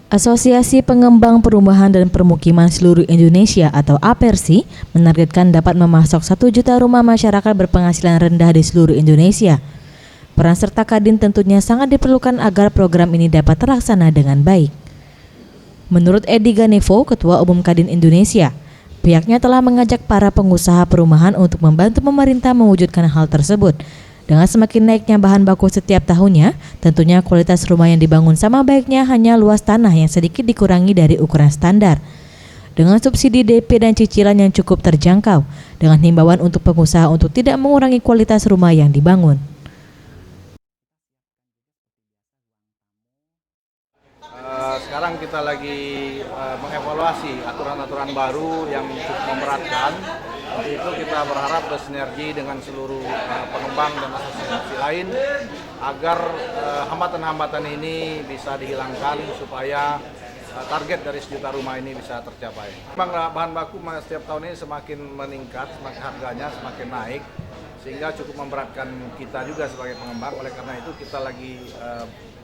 Asosiasi Pengembang Perumahan dan Permukiman Seluruh Indonesia atau APERSI menargetkan dapat memasok 1 juta rumah masyarakat berpenghasilan rendah di seluruh Indonesia. Peran serta Kadin tentunya sangat diperlukan agar program ini dapat terlaksana dengan baik. Menurut Edi Ganevo, Ketua Umum Kadin Indonesia, pihaknya telah mengajak para pengusaha perumahan untuk membantu pemerintah mewujudkan hal tersebut. Dengan semakin naiknya bahan baku setiap tahunnya, tentunya kualitas rumah yang dibangun sama baiknya hanya luas tanah yang sedikit dikurangi dari ukuran standar. Dengan subsidi DP dan cicilan yang cukup terjangkau, dengan himbauan untuk pengusaha untuk tidak mengurangi kualitas rumah yang dibangun. Sekarang kita lagi mengevaluasi aturan-aturan baru yang cukup memberatkan. Untuk itu kita berharap bersinergi dengan seluruh pengembang dan asosiasi lain agar hambatan-hambatan ini bisa dihilangkan supaya target dari 1 juta rumah ini bisa tercapai. Memang bahan baku setiap tahun ini semakin meningkat, semakin harganya semakin naik, sehingga cukup memberatkan kita juga sebagai pengembang. Oleh karena itu kita lagi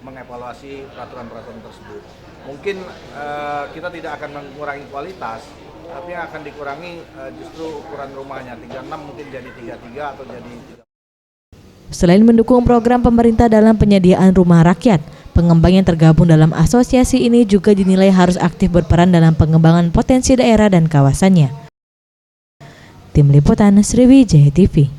mengevaluasi peraturan-peraturan tersebut. Mungkin kita tidak akan mengurangi kualitas, tapi yang akan dikurangi justru ukuran rumahnya, 36 mungkin jadi 33 atau jadi 3. Selain mendukung program pemerintah dalam penyediaan rumah rakyat, pengembang yang tergabung dalam asosiasi ini juga dinilai harus aktif berperan dalam pengembangan potensi daerah dan kawasannya. Tim Liputan Sriwijaya TV.